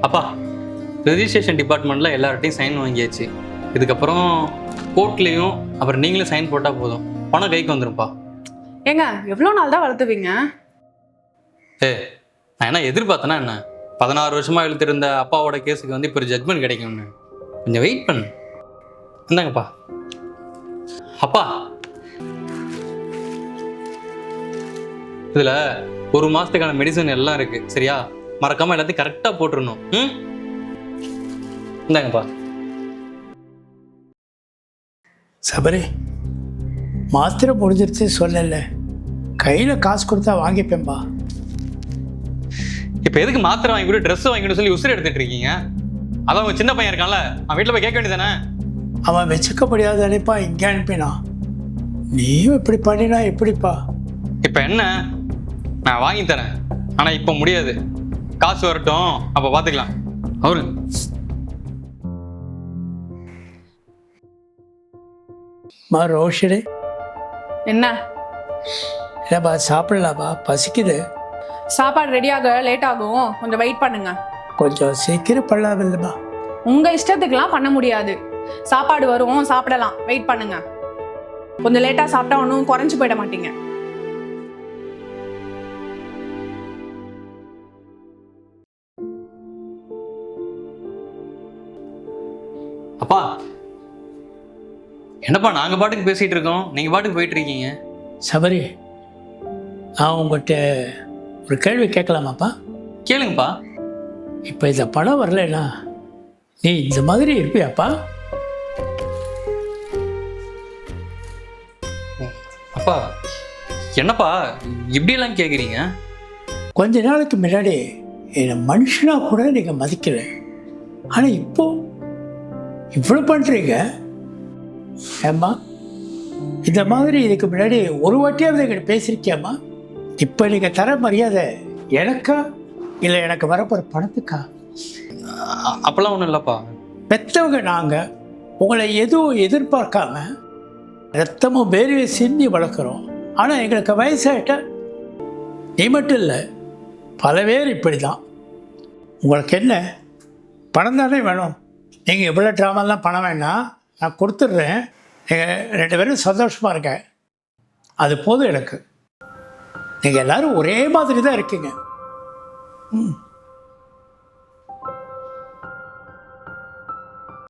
அப்பா, ரெஜிஸ்ட்ரேஷன் டிபார்ட்மெண்ட்டில் எல்லார்ட்டையும் சைன் வாங்கியாச்சு. இதுக்கப்புறம் கோர்ட்லேயும் அப்புறம் நீங்களும் சைன் போட்டால் போதும், பணம் கைக்கு வந்துடும்ப்பா. ஏங்க எவ்வளோ நாள் தான் வளர்த்துவீங்க? நான் என்ன எதிர்பார்த்தேன்னா என்ன, 16 வருஷமாக இழுத்துருந்த அப்பாவோட கேஸுக்கு வந்து இப்போ ஒரு ஜட்மெண்ட் கிடைக்கும்னு. கொஞ்சம் வெயிட் பண்ணு. இந்தாங்கப்பா. அப்பா, இதில் 1 மாதத்துக்கான மெடிசன் எல்லாம் இருக்குது சரியா? மறக்காமல் எல்லாத்தையும் கரெக்டாக போட்டுருணும். இந்தாங்கப்பா. சபரி, மாத்திரை முடிஞ்சிருச்சு சொல்லல, கையில் காசு கொடுத்தா வாங்கிப்பேன்பா. இப்போ எதுக்கு மாத்திரை வாங்கி கூட ட்ரெஸ் வாங்கி கூட சொல்லி உசுறு எடுத்துட்டு இருக்கீங்க? அதான் உங்க சின்ன பையன் இருக்கான்ல, அவன் வீட்டில் போய் கேட்க வேண்டியதானே? அவன் வச்சுக்க முடியாத அனுப்பா இங்கே அனுப்பினா, நீயும் இப்படி பண்ணினா எப்படிப்பா? இப்போ என்ன, நான் வாங்கி தரேன், ஆனால் இப்போ முடியாது. காசு வரட்டும், அப்போ பார்த்துக்கலாம். அவரு ரோஷினி, என்ன இல்லைப்பா சாப்பிடலாப்பா, பசிக்குது. சாப்பாடு ரெடியாக லேட் ஆகும், கொஞ்சம் வெயிட் பண்ணுங்க. கொஞ்சம் சீக்கிரம் பண்ணலாம் இல்லைப்பா? உங்க இஷ்டத்துக்குலாம் பண்ண முடியாது. சாப்பாடு வரும், சாப்பிடலாம், வெயிட் பண்ணுங்க. கொஞ்சம் லேட்டா சாப்பிட்டா ஒன்றும் குறைஞ்சு போயிட மாட்டீங்க. அப்பா, என்னப்பா நாங்கள் பாட்டுக்கு பேசிகிட்டு இருக்கோம், நீங்கள் பாட்டுக்கு போயிட்டு இருக்கீங்க. சபரி, நான் உங்கள்கிட்ட ஒரு கேள்வி கேட்கலாமாப்பா? கேளுங்கப்பா. இப்போ இந்த படம் வரலைன்னா நீ இந்த மாதிரி இருப்பியாப்பா? அப்பா, என்னப்பா இப்படியெல்லாம் கேட்குறீங்க? கொஞ்ச நாளுக்கு முன்னாடி என்னை மனுஷனாக கூட நீங்கள் மதிக்கல, ஆனால் இப்போ இவ்வளோ பண்ணுறீங்க. ஏம்மா, இந்த மாதிரி இதுக்கு முன்னாடி ஒரு வாட்டியாவது எங்கிட்ட பேசியிருக்கியாம்மா? இப்போ நீங்கள் தர மரியாதை எனக்கா இல்லை எனக்கு வரப்போகிற பணத்துக்கா? அப்பெல்லாம் ஒன்றும் இல்லைப்பா. பெற்றவங்க நாங்கள் உங்களை எதுவும் எதிர்பார்க்காம ரத்தமும் வேர்வை சிந்தி வளர்க்குறோம். ஆனால் எங்களுக்கு வயசாகிட்ட நீ மட்டும் இல்லை, பல பேர் இப்படி தான். உங்களுக்கு என்ன, பணம் தானே வேணும்? நீங்கள் எவ்வளோ ட்ராமாலாம் பணம் வேணாம், நான் கொடுத்துட்றேன். நீங்கள் 2 பேரும் சந்தோஷமாக இருங்க, அது போதும் எனக்கு. நீங்கள் எல்லோரும் ஒரே மாதிரி தான் இருக்கீங்க.